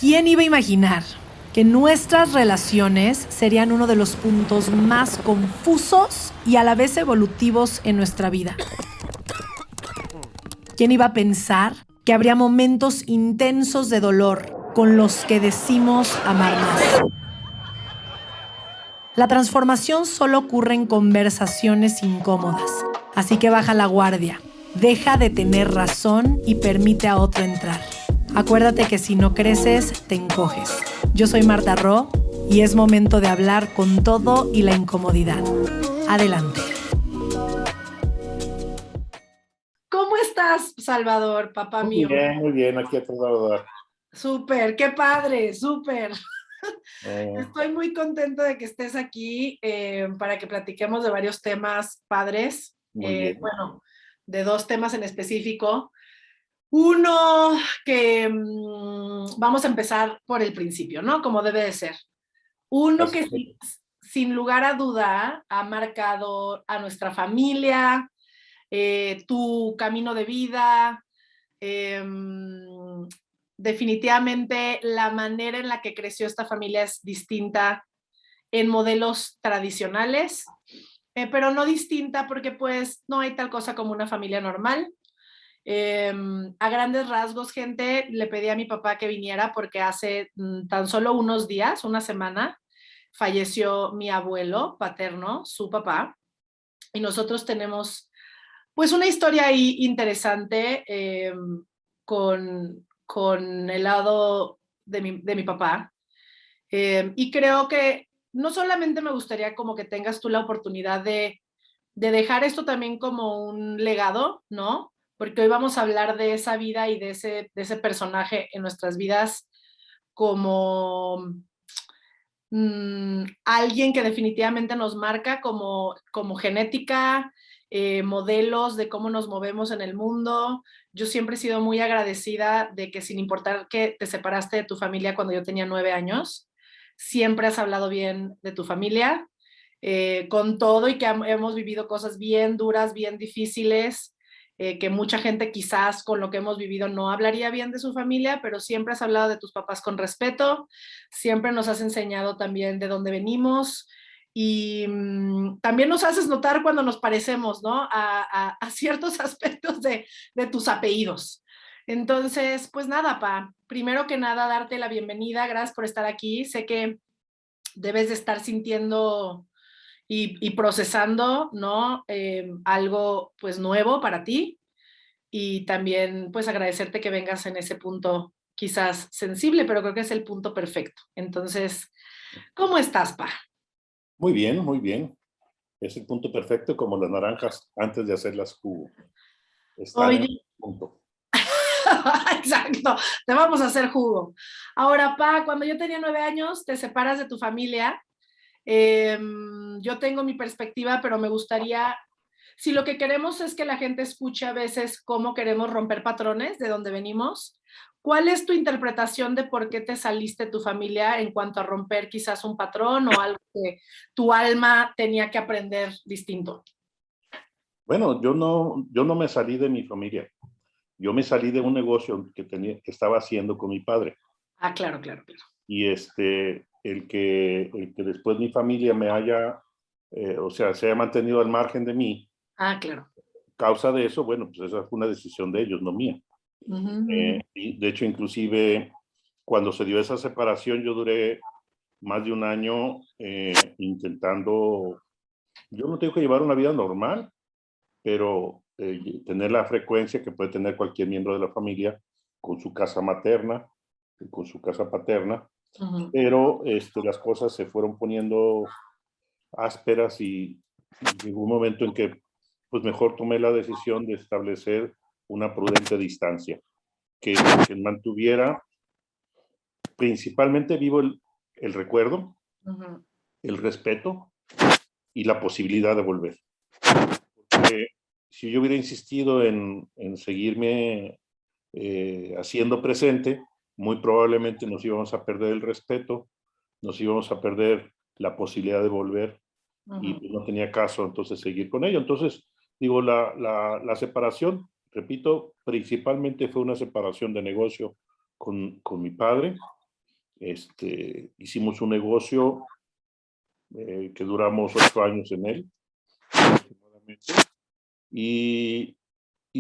¿Quién iba a imaginar que nuestras relaciones serían uno de los puntos más confusos y a la vez evolutivos en nuestra vida? ¿Quién iba a pensar que habría momentos intensos de dolor con los que decimos amarnos? La transformación solo ocurre en conversaciones incómodas, así que baja la guardia, deja de tener razón y permite a otro entrar. Acuérdate que si no creces, te encoges. Yo soy Marta Ro y es momento de hablar con todo y la incomodidad. Adelante. ¿Cómo estás, Salvador, papá mío? Muy bien, aquí a todo dar. Súper, qué padre, súper. Eh, Estoy muy contenta de que estés aquí para que platiquemos de varios temas padres. Muy bien. Bueno, de dos temas en específico. Uno que vamos a empezar por el principio, ¿no? Como debe de ser. Uno que sin lugar a duda ha marcado a nuestra familia, tu camino de vida, eh, definitivamente la manera en la que creció esta familia es distinta en modelos tradicionales, pero no distinta porque pues no hay tal cosa como una familia normal. A grandes rasgos, gente, le pedí a mi papá que viniera porque hace tan solo unos días, una semana, falleció mi abuelo paterno, su papá, y nosotros tenemos pues una historia ahí interesante con el lado de mi papá. Y creo que no solamente me gustaría como que tengas tú la oportunidad de dejar esto también como un legado, ¿no? Porque hoy vamos a hablar de esa vida y de ese personaje en nuestras vidas como alguien que definitivamente nos marca como genética, modelos de cómo nos movemos en el mundo. Yo siempre he sido muy agradecida de que sin importar que te separaste de tu familia cuando yo tenía 9 años, siempre has hablado bien de tu familia, con todo y que hemos vivido cosas bien duras, bien difíciles, que mucha gente quizás con lo que hemos vivido no hablaría bien de su familia, pero siempre has hablado de tus papás con respeto, siempre nos has enseñado también de dónde venimos y también nos haces notar cuando nos parecemos, ¿no? A ciertos aspectos de tus apellidos. Entonces, pues nada, pa, primero que nada, darte la bienvenida, gracias por estar aquí. Sé que debes de estar sintiendo y procesando, ¿no? Algo pues nuevo para ti y también pues agradecerte que vengas en ese punto quizás sensible, pero creo que es el punto perfecto. Entonces, ¿cómo estás, pa? Muy bien, muy bien. Es el punto perfecto como las naranjas antes de hacerlas jugo. Están en Oye, el punto. exacto, te vamos a hacer jugo. Ahora, pa, cuando yo tenía 9 años, te separas de tu familia. Eh, yo tengo mi perspectiva, pero me gustaría, si lo que queremos es que la gente escuche a veces cómo queremos romper patrones de dónde venimos, ¿cuál es tu interpretación de por qué te saliste de tu familia en cuanto a romper quizás un patrón o algo que tu alma tenía que aprender distinto? Bueno, yo no me salí de mi familia. Yo me salí de un negocio que estaba haciendo con mi padre. Ah, claro, claro, claro. Y el que después mi familia me haya, o sea, se haya mantenido al margen de mí, Ah, claro. causa de eso, bueno, pues esa fue una decisión de ellos, no mía. Uh-huh. Y de hecho, inclusive, cuando se dio esa separación, yo duré más de un año intentando, yo no tengo que llevar una vida normal, pero tener la frecuencia que puede tener cualquier miembro de la familia con su casa materna, con su casa paterna, Uh-huh. pero las cosas se fueron poniendo ásperas y llegó un momento en que pues mejor tomé la decisión de establecer una prudente distancia que mantuviera principalmente vivo el recuerdo, Uh-huh. el respeto y la posibilidad de volver. Porque si yo hubiera insistido en seguirme haciendo presente, muy probablemente nos íbamos a perder el respeto, nos íbamos a perder la posibilidad de volver y Uh-huh. pues, no tenía caso entonces seguir con ello. Entonces, digo, la separación, repito, principalmente fue una separación de negocio con mi padre hicimos un negocio que duramos 8 años en él, aproximadamente. Y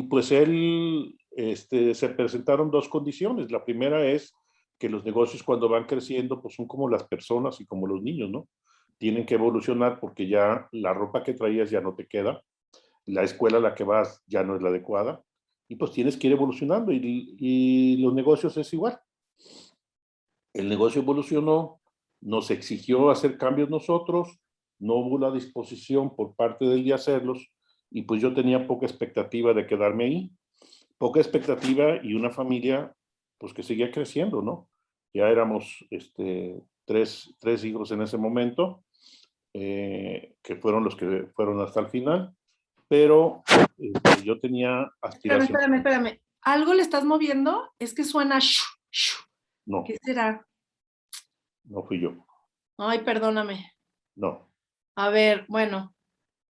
pues él, se presentaron dos condiciones. La primera es que los negocios cuando van creciendo, pues son como las personas y como los niños, ¿no? Tienen que evolucionar porque ya la ropa que traías ya no te queda, la escuela a la que vas ya no es la adecuada, y pues tienes que ir evolucionando y los negocios es igual. El negocio evolucionó, nos exigió hacer cambios nosotros, no hubo la disposición por parte de él de hacerlos, y pues yo tenía poca expectativa de quedarme ahí, poca expectativa y una familia pues que seguía creciendo, ¿no? Ya éramos tres hijos en ese momento, que fueron los que fueron hasta el final, pero yo tenía Espérame, aspiración. espérame, espérame. ¿Algo le estás moviendo? Es que suena shu, shu. No, ¿Qué será? no fui yo, Ay, perdóname. no, A ver, bueno,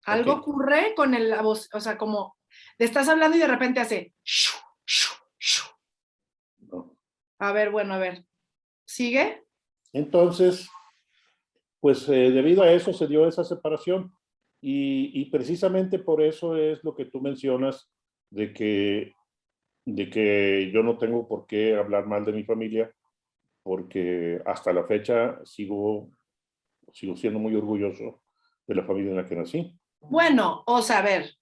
ok, algo ocurre con la voz, o sea, como le estás hablando y de repente hace shu, shu, shu. no. A ver, bueno, a ver. ¿Sigue? Entonces, pues debido a eso se dio esa separación y precisamente por eso es lo que tú mencionas de que yo no tengo por qué hablar mal de mi familia, porque hasta la fecha sigo siendo muy orgulloso de la familia en la que nací. Bueno, o sea, a ver,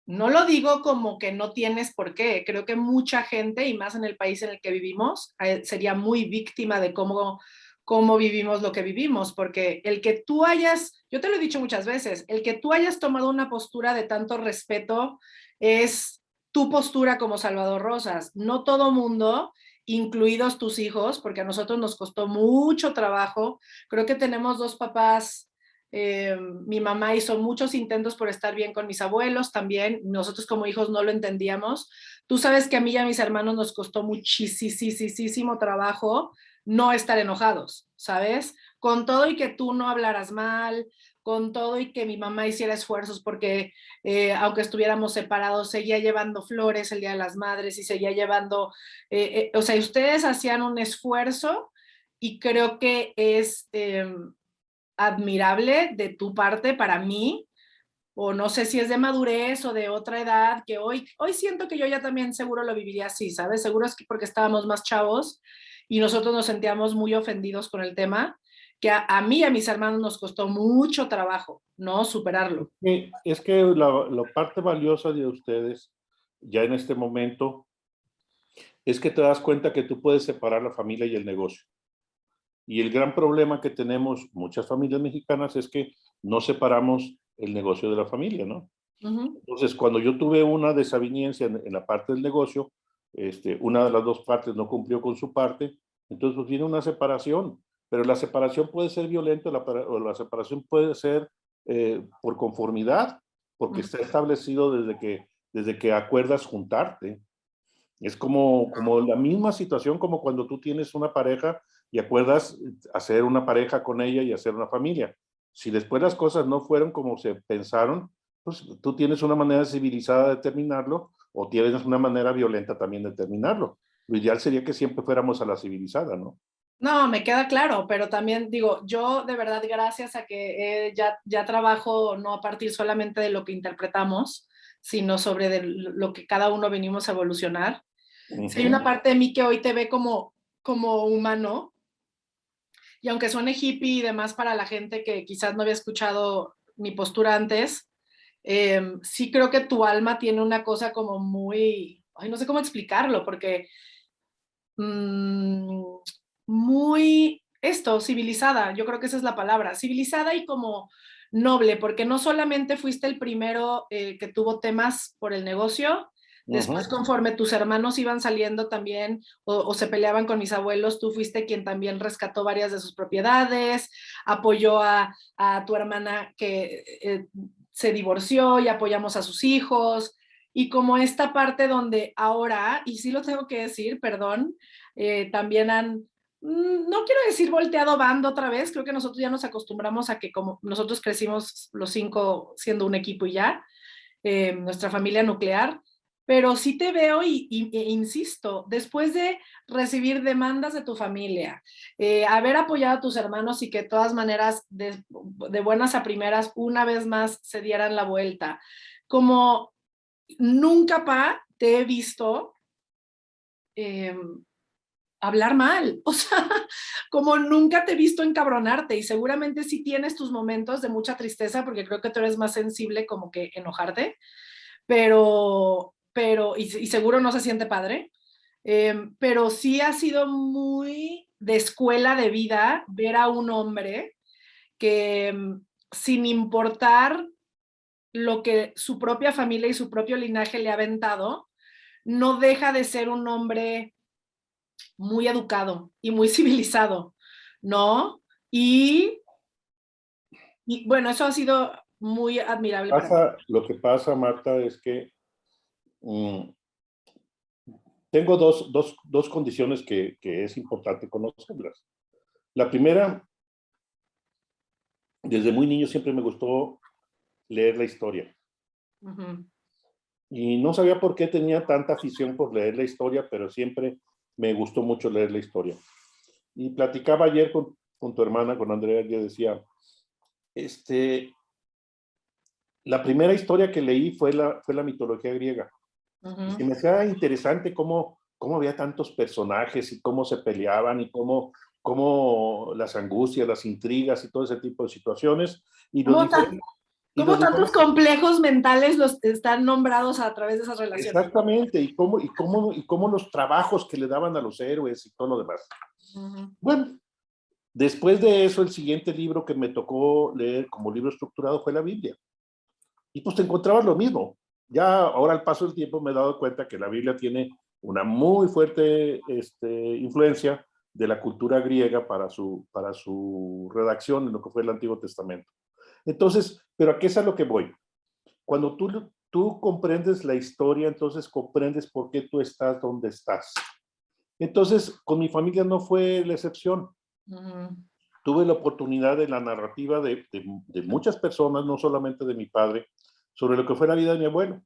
no lo digo como que no tienes por qué. Creo que mucha gente, y más en el país en el que vivimos, sería muy víctima de cómo vivimos lo que vivimos, porque el que tú hayas, yo te lo he dicho muchas veces, el que tú hayas tomado una postura de tanto respeto es tu postura como Salvador Rosas. No todo mundo, incluidos tus hijos, porque a nosotros nos costó mucho trabajo. Creo que tenemos dos papás. Mi mamá hizo muchos intentos por estar bien con mis abuelos también. Nosotros como hijos no lo entendíamos. Tú sabes que a mí y a mis hermanos nos costó muchísimo trabajo no estar enojados, ¿sabes? Con todo y que tú no hablaras mal, con todo y que mi mamá hiciera esfuerzos porque aunque estuviéramos separados, seguía llevando flores el Día de las Madres y seguía llevando, o sea, ustedes hacían un esfuerzo y creo que es admirable de tu parte para mí, o no sé si es de madurez o de otra edad, que hoy siento que yo ya también seguro lo viviría así, ¿sabes? Seguro es que porque estábamos más chavos y nosotros nos sentíamos muy ofendidos con el tema, que a mí y a mis hermanos nos costó mucho trabajo, ¿no? Superarlo. Es que la parte valiosa de ustedes, ya en este momento, es que te das cuenta que tú puedes separar la familia y el negocio. Y el gran problema que tenemos muchas familias mexicanas es que no separamos el negocio de la familia, ¿no? Uh-huh. Entonces, cuando yo tuve una desaveniencia en la parte del negocio, una de las dos partes no cumplió con su parte, entonces pues viene una separación, pero la separación puede ser violenta o la separación puede ser por conformidad, porque está establecido desde que acuerdas juntarte. Es como la misma situación como cuando tú tienes una pareja y acuerdas hacer una pareja con ella y hacer una familia. Si después las cosas no fueron como se pensaron, pues tú tienes una manera civilizada de terminarlo o tienes una manera violenta también de terminarlo. Lo ideal sería que siempre fuéramos a la civilizada, ¿no? No, me queda claro, pero también digo, yo de verdad gracias a que ya trabajo no a partir solamente de lo que interpretamos, sino sobre lo que cada uno venimos a evolucionar. Si hay una Uh-huh. parte de mí que hoy te ve como humano, y aunque suene hippie y demás para la gente que quizás no había escuchado mi postura antes, sí creo que tu alma tiene una cosa como muy, ay, no sé cómo explicarlo, porque mmm, muy civilizada, yo creo que esa es la palabra, civilizada y como noble, porque no solamente fuiste el primero que tuvo temas por el negocio, después Uh-huh. conforme tus hermanos iban saliendo también o se peleaban con mis abuelos, tú fuiste quien también rescató varias de sus propiedades, apoyó a tu hermana que se divorció y apoyamos a sus hijos. Y como esta parte donde ahora, y sí lo tengo que decir, perdón, también no quiero decir volteado bando otra vez, creo que nosotros ya nos acostumbramos a que como nosotros crecimos los 5 siendo un equipo y ya, nuestra familia nuclear, pero sí te veo e insisto, después de recibir demandas de tu familia, haber apoyado a tus hermanos y que de todas maneras, de buenas a primeras, una vez más se dieran la vuelta, como nunca, te he visto hablar mal, o sea, como nunca te he visto encabronarte, y seguramente sí tienes tus momentos de mucha tristeza, porque creo que tú eres más sensible como que enojarte, y seguro no se siente padre, pero sí ha sido muy de escuela de vida ver a un hombre que sin importar lo que su propia familia y su propio linaje le ha aventado, no deja de ser un hombre muy educado y muy civilizado, ¿no? Y bueno, eso ha sido muy admirable para mí. Lo que pasa, Marta, es que tengo dos condiciones que es importante conocerlas. La primera, desde muy niño siempre me gustó leer la historia. Uh-huh. Y no sabía por qué tenía tanta afición por leer la historia, pero siempre me gustó mucho leer la historia. Y platicaba ayer con tu hermana, con Andrea, y yo decía, la primera historia que leí fue la mitología griega. Y se me hacía interesante cómo había tantos personajes y cómo se peleaban y cómo las angustias, las intrigas y todo ese tipo de situaciones. Y los ¿Cómo, diferentes... Y cómo los tantos diferentes complejos mentales los están nombrados a través de esas relaciones? exactamente, y cómo los trabajos que le daban a los héroes y todo lo demás. Uh-huh. Bueno, después de eso, el siguiente libro que me tocó leer como libro estructurado fue la Biblia. Y pues te encontrabas lo mismo. Ya ahora al paso del tiempo me he dado cuenta que la Biblia tiene una muy fuerte influencia de la cultura griega para su redacción en lo que fue el Antiguo Testamento. Entonces, ¿pero a qué es a lo que voy? Cuando tú comprendes la historia, entonces comprendes por qué tú estás donde estás. Entonces, con mi familia no fue la excepción. Uh-huh. Tuve la oportunidad de la narrativa de muchas personas, no solamente de mi padre, sobre lo que fue la vida de mi abuelo.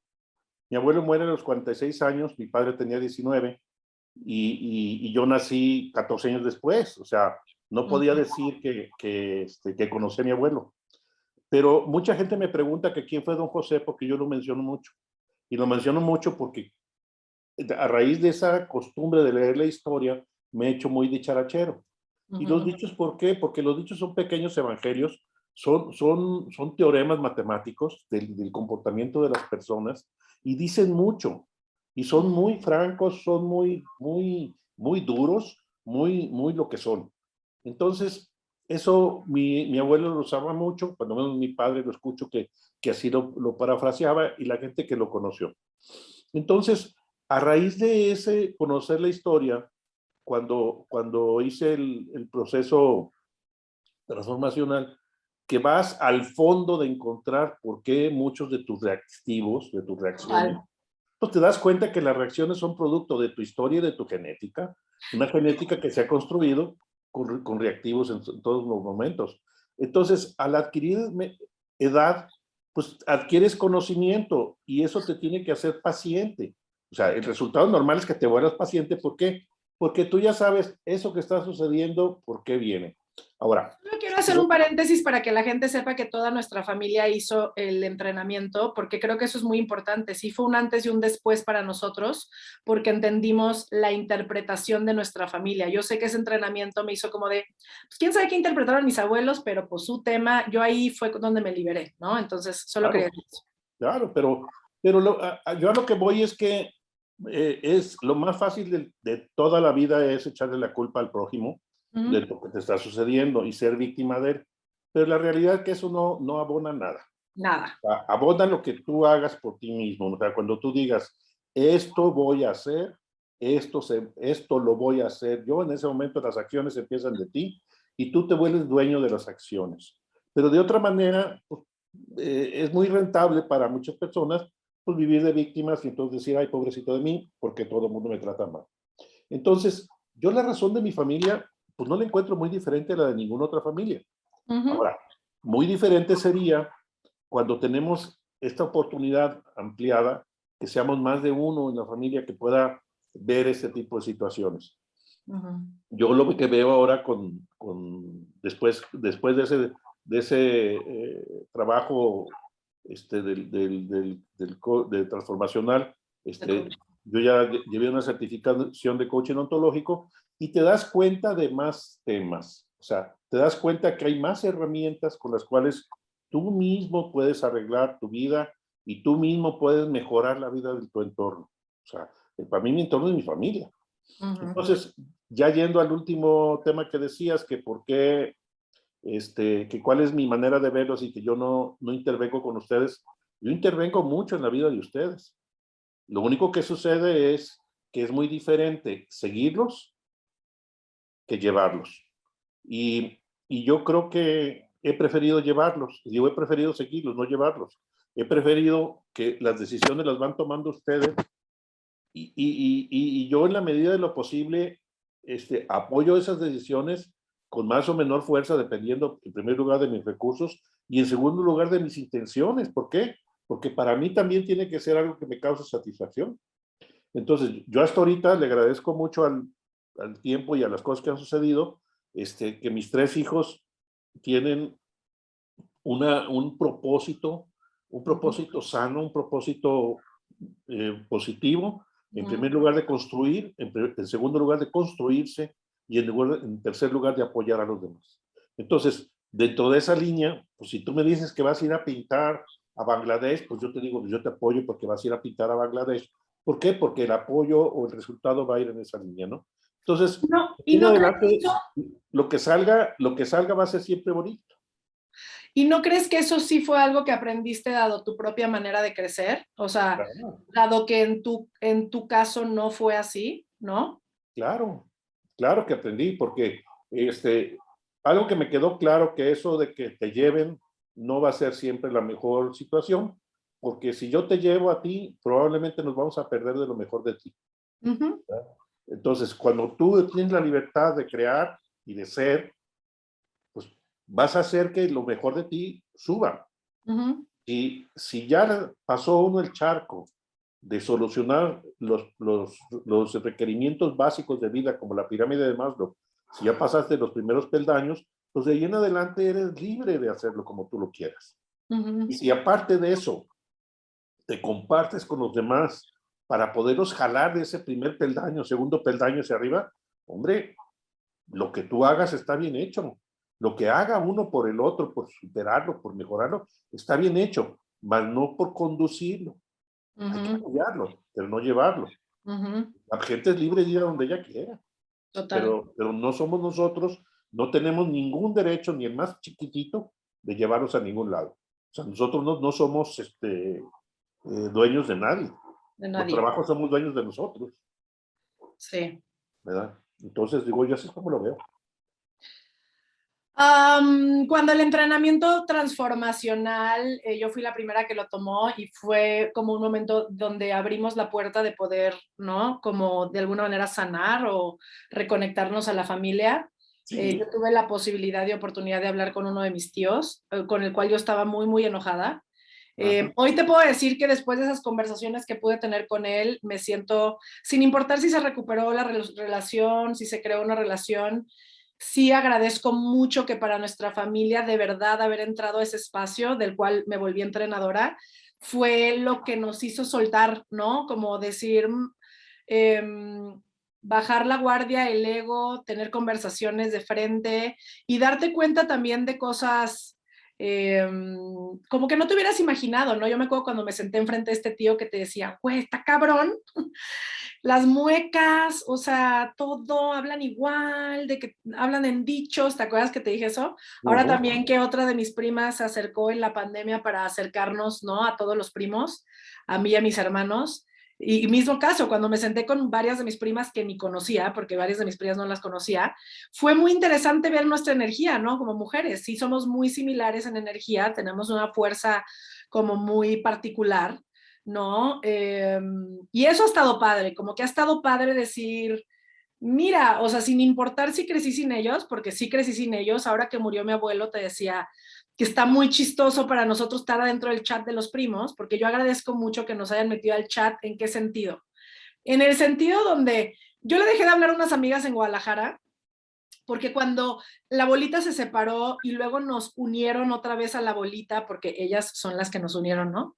Mi abuelo muere a los 46 años, mi padre tenía 19 y yo nací 14 años después. O sea, no podía decir que conocí a mi abuelo. Pero mucha gente me pregunta que quién fue don José porque yo lo menciono mucho. Y lo menciono mucho porque a raíz de esa costumbre de leer la historia me he hecho muy dicharachero. ¿Y los Uh-huh. dichos por qué? Porque los dichos son pequeños evangelios, son teoremas matemáticos del comportamiento de las personas y dicen mucho. Y son muy francos, son muy duros, muy lo que son. Entonces, eso mi abuelo lo usaba mucho, cuando menos mi padre lo escucho que así lo parafraseaba y la gente que lo conoció. Entonces, a raíz de ese conocer la historia, cuando hice el proceso transformacional, que vas al fondo de encontrar por qué muchos de tus reactivos, de tus reacciones, Total. pues te das cuenta que las reacciones son producto de tu historia y de tu genética, una genética que se ha construido con reactivos en todos los momentos. Entonces, al adquirir edad, pues adquieres conocimiento y eso te tiene que hacer paciente. O sea, el resultado normal es que te vuelvas paciente. ¿Por qué? Porque tú ya sabes eso que está sucediendo, por qué viene. Ahora, Yo quiero hacer un paréntesis para que la gente sepa que toda nuestra familia hizo el entrenamiento, porque creo que eso es muy importante. Sí fue un antes y un después para nosotros, porque entendimos la interpretación de nuestra familia. Yo sé que ese entrenamiento me hizo como de, pues quién sabe qué interpretaron mis abuelos, pero pues su tema, yo ahí fue donde me liberé, ¿no? Entonces, solo quería claro, decir eso. claro, pero yo a lo que voy es que es lo más fácil de toda la vida es echarle la culpa al prójimo de lo que te está sucediendo y ser víctima de él. Pero la realidad es que eso no abona nada. Nada. Abona lo que tú hagas por ti mismo. O sea, cuando tú digas, esto voy a hacer, esto lo voy a hacer yo, en ese momento las acciones empiezan de ti y tú te vuelves dueño de las acciones. Pero de otra manera, pues, es muy rentable para muchas personas pues, vivir de víctimas y entonces decir, ay, pobrecito de mí, porque todo el mundo me trata mal. Entonces, yo la razón de mi familia, pues no la encuentro muy diferente a la de ninguna otra familia. Ahora, muy diferente sería cuando tenemos esta oportunidad ampliada que seamos más de uno en la familia que pueda ver este tipo de situaciones. Yo lo que veo ahora después de ese trabajo del transformacional, yo ya llevé una certificación de coaching ontológico y te das cuenta de más temas. O sea, te das cuenta que hay más herramientas con las cuales tú mismo puedes arreglar tu vida y tú mismo puedes mejorar la vida de tu entorno. O sea, para mí mi entorno es mi familia. Entonces, ya yendo al último tema que decías, que por qué, que cuál es mi manera de verlos y que yo no intervengo con ustedes, yo intervengo mucho en la vida de ustedes. Lo único que sucede es que es muy diferente seguirlos que llevarlos. Y yo creo que he preferido llevarlos. Yo he preferido seguirlos, no llevarlos. He preferido que las decisiones las van tomando ustedes y yo en la medida de lo posible apoyo esas decisiones con más o menor fuerza, dependiendo en primer lugar de mis recursos y en segundo lugar de mis intenciones. ¿Por qué? Porque para mí también tiene que ser algo que me cause satisfacción. Entonces, yo hasta ahorita le agradezco mucho al tiempo y a las cosas que han sucedido, que mis 3 hijos tienen un propósito sano, un propósito positivo, en primer lugar de construir, en segundo lugar de construirse y en tercer lugar de apoyar a los demás. Entonces, dentro de esa línea, pues si tú me dices que vas a ir a pintar a Bangladesh, pues yo te digo, yo te apoyo porque vas a ir a pintar a Bangladesh. ¿Por qué? Porque el apoyo o el resultado va a ir en esa línea, ¿no? Entonces, ¿y no crees que lo que salga va a ser siempre bonito. ¿Y no crees que eso sí fue algo que aprendiste dado tu propia manera de crecer? O sea, claro, dado que en tu caso no fue así, ¿no? Claro, claro que aprendí, porque algo que me quedó claro, que eso de que te lleven no va a ser siempre la mejor situación, porque si yo te llevo a ti, probablemente nos vamos a perder de lo mejor de ti. Entonces, cuando tú tienes la libertad de crear y de ser, pues vas a hacer que lo mejor de ti suba. Y si ya pasó uno el charco de solucionar los requerimientos básicos de vida, como la pirámide de Maslow, si ya pasaste los primeros peldaños, pues de ahí en adelante eres libre de hacerlo como tú lo quieras. Y si aparte de eso te compartes con los demás para poderlos jalar de ese primer peldaño, segundo peldaño hacia arriba, hombre, lo que tú hagas está bien hecho. Lo que haga uno por el otro, por superarlo, por mejorarlo, está bien hecho, mas no por conducirlo. Hay que apoyarlo, pero no llevarlo. La gente es libre de ir a donde ella quiera. Total. Pero no somos nosotros, no tenemos ningún derecho, ni el más chiquitito, de llevarlos a ningún lado. O sea, nosotros no somos dueños de nadie. Los trabajos somos dueños de nosotros. Sí. ¿Verdad? Entonces, digo, yo así es como lo veo. Cuando el entrenamiento transformacional, yo fui la primera que lo tomó y fue como un momento donde abrimos la puerta de poder, ¿no? Como de alguna manera sanar o reconectarnos a la familia. Sí. Yo tuve la posibilidad y oportunidad de hablar con uno de mis tíos, con el cual yo estaba muy, muy enojada. Hoy te puedo decir que después de esas conversaciones que pude tener con él, me siento, sin importar si se recuperó la relación, si se creó una relación, sí agradezco mucho que para nuestra familia de verdad haber entrado a ese espacio del cual me volví entrenadora fue lo que nos hizo soltar, ¿no? Como decir, bajar la guardia, el ego, tener conversaciones de frente y darte cuenta también de cosas como que no te hubieras imaginado, ¿no? Yo me acuerdo cuando me senté enfrente de este tío que te decía, güey, está cabrón, las muecas, o sea, todo, hablan igual, de que hablan en dichos, ¿te acuerdas que te dije eso? Ahora también que otra de mis primas se acercó en la pandemia para acercarnos, ¿no? A todos los primos, a mí y a mis hermanos. Y mismo caso, cuando me senté con varias de mis primas que ni conocía, porque varias de mis primas no las conocía, fue muy interesante ver nuestra energía, ¿no? Como mujeres, sí somos muy similares en energía, tenemos una fuerza como muy particular, ¿no? Y eso ha estado padre, como que ha estado padre decir, Mira, o sea, sin importar si crecí sin ellos, porque sí crecí sin ellos, ahora que murió mi abuelo te decía que está muy chistoso para nosotros estar adentro del chat de los primos, porque yo agradezco mucho que nos hayan metido al chat. ¿En qué sentido? En el sentido donde yo le dejé de hablar a unas amigas en Guadalajara, porque cuando la bolita se separó y luego nos unieron otra vez a la bolita, porque ellas son las que nos unieron, ¿no?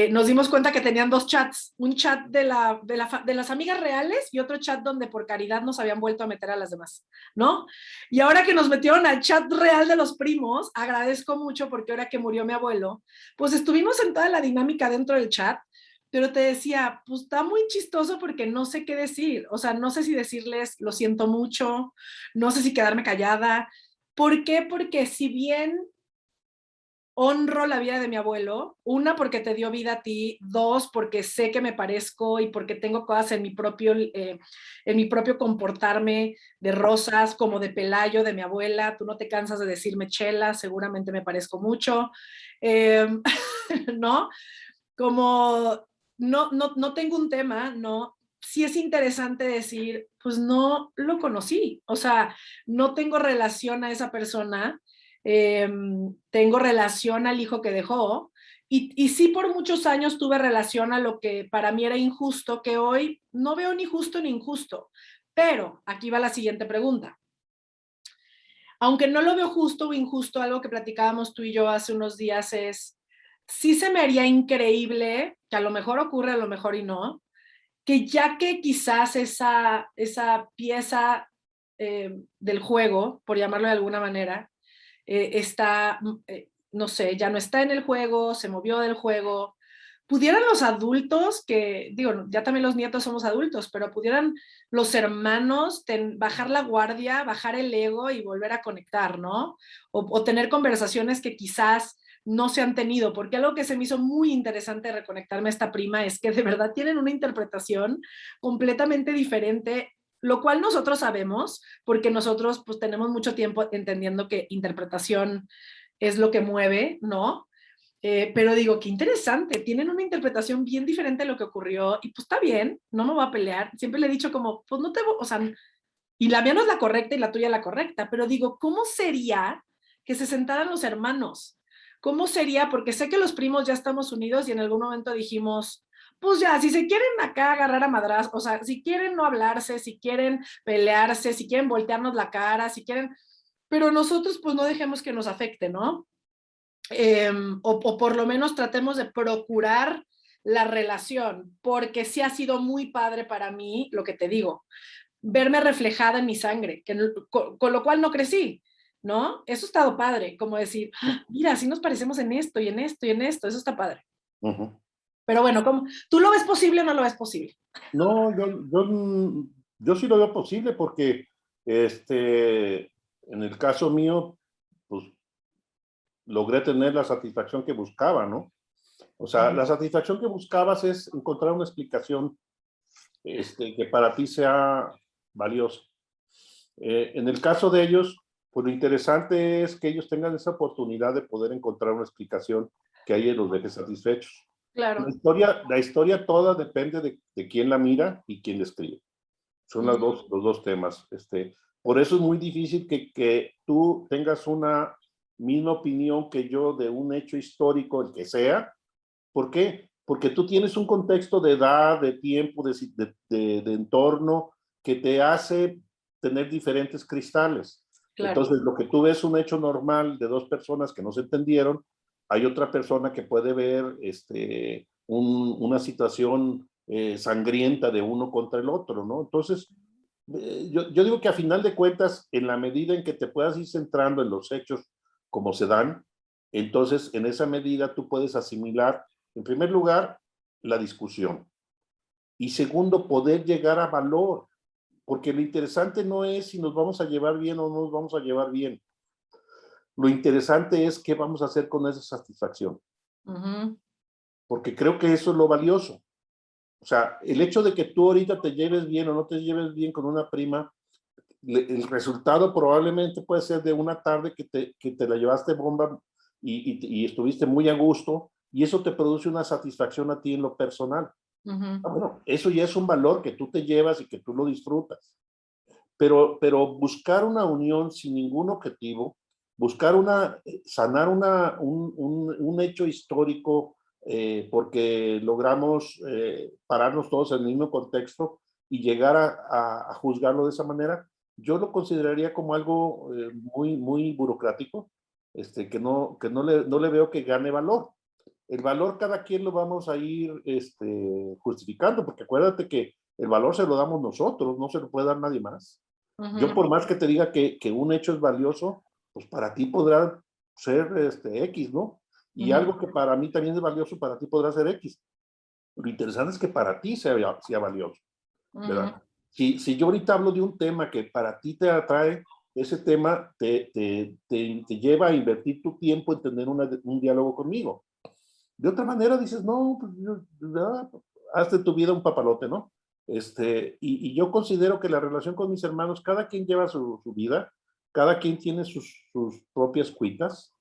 Nos dimos cuenta que tenían dos chats, un chat de las amigas reales y otro chat donde por caridad nos habían vuelto a meter a las demás, ¿no? Y ahora que nos metieron al chat real de los primos, agradezco mucho porque ahora que murió mi abuelo, pues estuvimos en toda la dinámica dentro del chat, pero te decía, pues está muy chistoso porque no sé qué decir, o sea, no sé si decirles lo siento mucho, no sé si quedarme callada. ¿Por qué? Porque si bien honro la vida de mi abuelo, una, porque te dio vida a ti, dos, porque sé que me parezco y porque tengo cosas en mi propio comportarme de Rosas, como de Pelayo, de mi abuela. Tú no te cansas de decirme Chela, seguramente me parezco mucho, eh, ¿no? Como no tengo un tema, ¿no? Sí es interesante decir, pues no lo conocí, o sea, no tengo relación a esa persona, tengo relación al hijo que dejó, y sí por muchos años tuve relación a lo que para mí era injusto, que hoy no veo ni justo ni injusto. Pero aquí va la siguiente pregunta. Aunque no lo veo justo o injusto, algo que platicábamos tú y yo hace unos días es, sí se me haría increíble, que a lo mejor ocurre, a lo mejor y no, que ya que quizás esa pieza del juego, por llamarlo de alguna manera, está, no sé, ya no está en el juego, se movió del juego, pudieran los adultos, que digo, ya también los nietos somos adultos, pero pudieran los hermanos bajar la guardia, bajar el ego y volver a conectar, ¿no? O tener conversaciones que quizás no se han tenido, porque algo que se me hizo muy interesante de reconectarme a esta prima es que de verdad tienen una interpretación completamente diferente, lo cual nosotros sabemos, porque nosotros pues tenemos mucho tiempo entendiendo que interpretación es lo que mueve, ¿no? Pero digo, qué interesante, tienen una interpretación bien diferente de lo que ocurrió y pues está bien, no me voy a pelear. Siempre le he dicho como, pues no te, o sea, y la mía no es la correcta y la tuya la correcta, pero digo, ¿cómo sería que se sentaran los hermanos? ¿Cómo sería? Porque sé que los primos ya estamos unidos y en algún momento dijimos, pues ya, si se quieren acá agarrar a madras, o sea, si quieren no hablarse, si quieren pelearse, si quieren voltearnos la cara, si quieren, pero nosotros pues no dejemos que nos afecte, ¿no? O por lo menos tratemos de procurar la relación, porque sí ha sido muy padre para mí, lo que te digo, verme reflejada en mi sangre, con lo cual no crecí, ¿no? Eso ha estado padre, como decir, "Ah, mira, así nos parecemos en esto y en esto y en esto", eso está padre. Pero bueno, ¿tú lo ves posible o no lo ves posible? No, yo sí lo veo posible porque en el caso mío, pues logré tener la satisfacción que buscaba, ¿no? O sea, la satisfacción que buscabas es encontrar una explicación que para ti sea valiosa. En el caso de ellos, pues lo interesante es que ellos tengan esa oportunidad de poder encontrar una explicación que a ellos los deje satisfechos. Claro. La historia toda depende de quién la mira y quién la escribe. Son los dos temas. Por eso es muy difícil que tú tengas una misma opinión que yo de un hecho histórico, el que sea. ¿Por qué? Porque tú tienes un contexto de edad, de tiempo, de entorno que te hace tener diferentes cristales. Claro. Entonces, lo que tú ves un hecho normal de dos personas que no se entendieron, hay otra persona que puede ver una situación sangrienta de uno contra el otro, ¿no? Entonces, yo digo que a final de cuentas, en la medida en que te puedas ir centrando en los hechos como se dan, entonces en esa medida tú puedes asimilar, en primer lugar, la discusión y segundo, poder llegar a valor, porque lo interesante no es si nos vamos a llevar bien o no nos vamos a llevar bien. Lo interesante es qué vamos a hacer con esa satisfacción, porque creo que eso es lo valioso. O sea, el hecho de que tú ahorita te lleves bien o no te lleves bien con una prima, el resultado probablemente puede ser de una tarde que te la llevaste bomba y estuviste muy a gusto y eso te produce una satisfacción a ti en lo personal. Bueno, eso ya es un valor que tú te llevas y que tú lo disfrutas. pero buscar una unión sin ningún objetivo, buscar sanar un hecho histórico porque logramos pararnos todos en el mismo contexto y llegar a juzgarlo de esa manera, yo lo consideraría como algo muy, muy burocrático, que no le veo que gane valor. El valor cada quien lo vamos a ir justificando, porque acuérdate que el valor se lo damos nosotros, no se lo puede dar nadie más. Yo por más que te diga que un hecho es valioso, pues para ti podrá ser X, ¿no? Y algo que para mí también es valioso, para ti podrá ser X. Lo interesante es que para ti sea valioso, ¿verdad? Si yo ahorita hablo de un tema que para ti te atrae, ese tema te lleva a invertir tu tiempo en tener un diálogo conmigo. De otra manera dices, no, pues, haz de tu vida un papalote, ¿no? Y yo considero que la relación con mis hermanos, cada quien lleva su vida, cada quien tiene sus propias cuitas,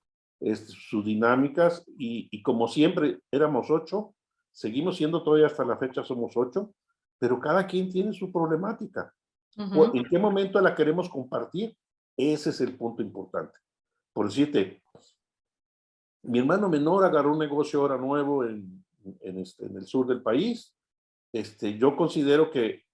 sus dinámicas, y como siempre éramos 8, seguimos siendo todavía hasta la fecha somos 8, pero cada quien tiene su problemática. ¿En qué momento la queremos compartir? Ese es el punto importante. Por decirte, mi hermano menor agarró un negocio ahora nuevo en el sur del país. Yo considero que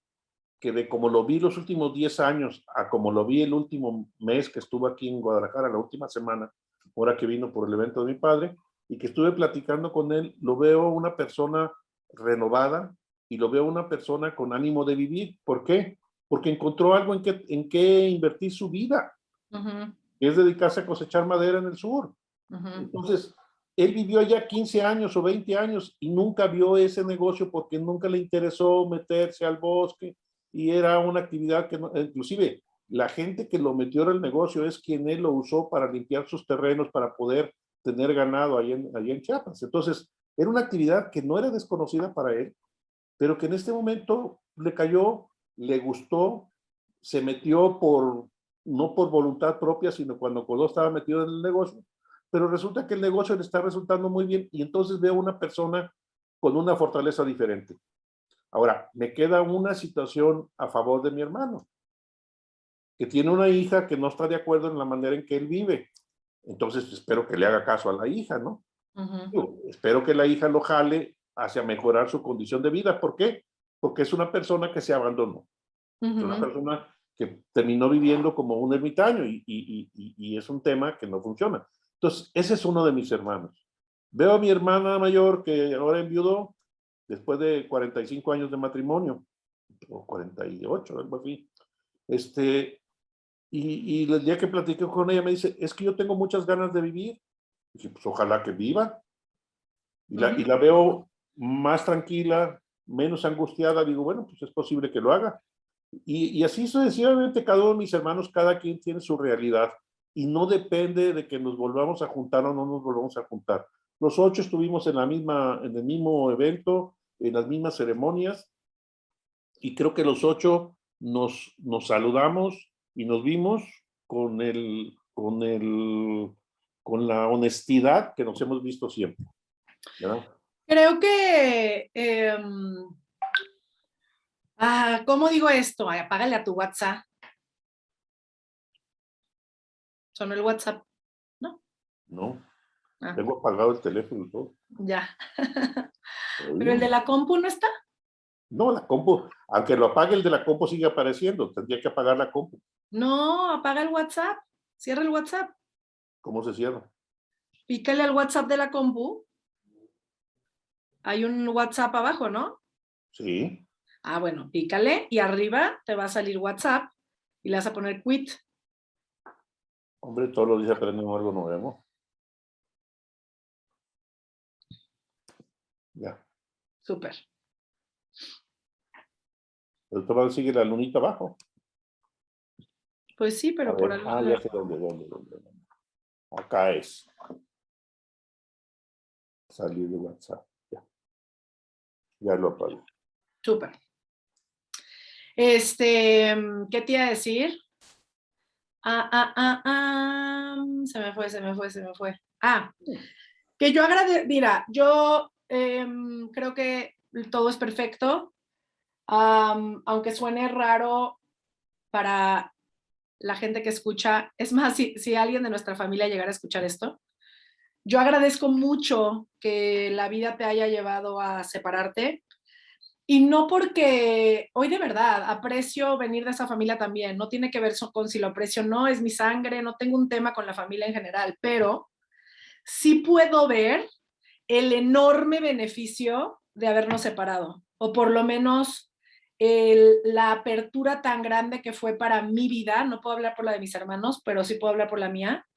de como lo vi los últimos 10 años a como lo vi el último mes que estuvo aquí en Guadalajara, la última semana, ahora que vino por el evento de mi padre, y que estuve platicando con él, lo veo una persona renovada y lo veo una persona con ánimo de vivir. ¿Por qué? Porque encontró algo en qué invertir su vida, que es dedicarse a cosechar madera en el sur. Entonces, él vivió allá 15 años o 20 años y nunca vio ese negocio porque nunca le interesó meterse al bosque y era una actividad que no, inclusive la gente que lo metió en el negocio es quien él lo usó para limpiar sus terrenos para poder tener ganado allá en Chiapas. Entonces, era una actividad que no era desconocida para él, pero que en este momento le cayó, le gustó, se metió no por voluntad propia, sino cuando Codó estaba metido en el negocio, pero resulta que el negocio le está resultando muy bien y entonces veo una persona con una fortaleza diferente. Ahora, me queda una situación a favor de mi hermano, que tiene una hija que no está de acuerdo en la manera en que él vive. Entonces, espero que le haga caso a la hija, ¿no? Espero que la hija lo jale hacia mejorar su condición de vida. ¿Por qué? Porque es una persona que se abandonó. Es una persona que terminó viviendo como un ermitaño y es un tema que no funciona. Entonces, ese es uno de mis hermanos. Veo a mi hermana mayor que ahora enviudó después de 45 años de matrimonio, o 48, algo así. Y el día que platiqué con ella me dice, es que yo tengo muchas ganas de vivir. Y dije, pues ojalá que viva. Y la veo más tranquila, menos angustiada. Digo, bueno, pues es posible que lo haga. Y así sucesivamente, cada uno de mis hermanos, cada quien tiene su realidad. Y no depende de que nos volvamos a juntar o no nos volvamos a juntar. Los 8 estuvimos en el mismo evento, en las mismas ceremonias. Y creo que los 8 nos saludamos y nos vimos con la honestidad que nos hemos visto siempre, ¿verdad? Creo que, ¿cómo digo esto? Ay, apágale a tu WhatsApp. Sonó el WhatsApp, ¿no? No, tengo apagado el teléfono y todo. Ya. ¿Pero el de la compu no está? No, la compu, aunque lo apague, el de la compu sigue apareciendo. Tendría que apagar la compu. No, apaga el WhatsApp. Cierra el WhatsApp. ¿Cómo se cierra? Pícale al WhatsApp de la compu. Hay un WhatsApp abajo, ¿no? Sí. Bueno, pícale y arriba te va a salir WhatsApp y le vas a poner quit. Hombre, todos los días aprendemos algo nuevo. Ya. Súper. Pero todavía sigue la lunita abajo. Pues sí, pero por algo. Ya sé dónde. Acá es. Salir de WhatsApp. Ya lo apagué. Súper. ¿Qué te iba a decir? Se me fue. Que yo mira, yo creo que todo es perfecto. Aunque suene raro, para la gente que escucha, es más, si alguien de nuestra familia llegara a escuchar esto, yo agradezco mucho que la vida te haya llevado a separarte. Y no porque, hoy de verdad, aprecio venir de esa familia también, no tiene que ver con si lo aprecio o no, es mi sangre, no tengo un tema con la familia en general, pero sí puedo ver el enorme beneficio de habernos separado, o por lo menos la apertura tan grande que fue para mi vida, no puedo hablar por la de mis hermanos, pero sí puedo hablar por la mía.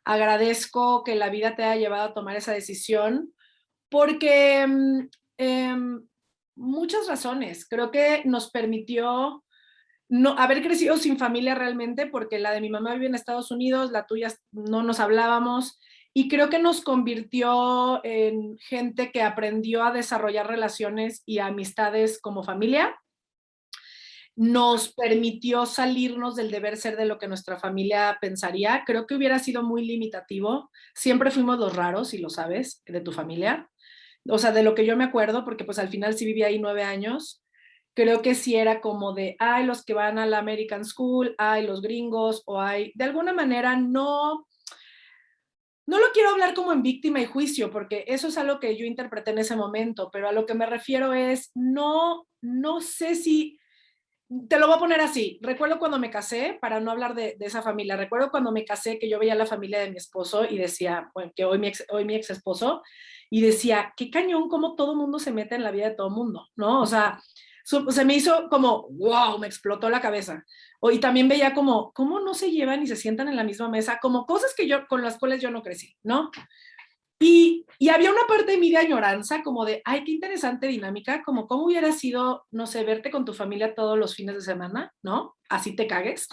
Agradezco que la vida te haya llevado a tomar esa decisión, porque eh, muchas razones. Creo que nos permitió no haber crecido sin familia realmente, porque la de mi mamá vive en Estados Unidos, la tuya no nos hablábamos, y creo que nos convirtió en gente que aprendió a desarrollar relaciones y amistades como familia. Nos permitió salirnos del deber ser de lo que nuestra familia pensaría. Creo que hubiera sido muy limitativo. Siempre fuimos los raros, y lo sabes, de tu familia. O sea, de lo que yo me acuerdo, porque pues al final sí viví ahí 9 años, creo que sí era como de, ay, los que van a la American School, ay, los gringos, o hay, de alguna manera no lo quiero hablar como en víctima y juicio, porque eso es algo que yo interpreté en ese momento, pero a lo que me refiero es, no sé si, te lo voy a poner así, recuerdo cuando me casé, para no hablar de esa familia, recuerdo cuando me casé que yo veía la familia de mi esposo y decía, bueno, que hoy mi ex esposo, y decía, qué cañón cómo todo mundo se mete en la vida de todo mundo, ¿no? O sea, se me hizo como, wow, me explotó la cabeza. Y también veía como, cómo no se llevan y se sientan en la misma mesa, como cosas que yo, con las cuales yo no crecí, ¿no? Y había una parte de mi de añoranza, como de, ay, qué interesante dinámica, como cómo hubiera sido, no sé, verte con tu familia todos los fines de semana, ¿no? Así te cagues.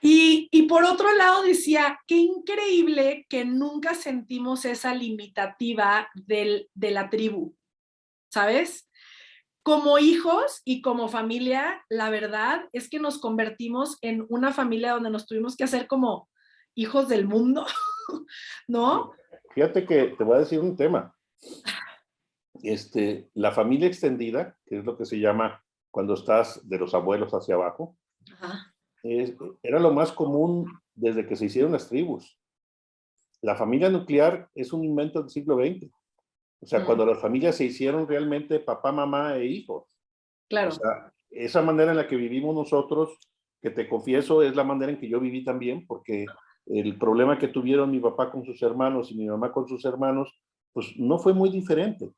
Y por otro lado decía, qué increíble que nunca sentimos esa limitativa de la tribu, ¿sabes? Como hijos y como familia, la verdad es que nos convertimos en una familia donde nos tuvimos que hacer como hijos del mundo, ¿no? Fíjate que te voy a decir un tema. La familia extendida, que es lo que se llama cuando estás de los abuelos hacia abajo, Ajá. era lo más común desde que se hicieron las tribus. La familia nuclear es un invento del siglo XX. O sea, cuando las familias se hicieron realmente papá, mamá e hijos. O Claro. sea, esa manera en la que vivimos nosotros, que te confieso, es la manera en que yo viví también, porque el problema que tuvieron mi papá con sus hermanos y mi mamá con sus hermanos, pues no fue muy diferente.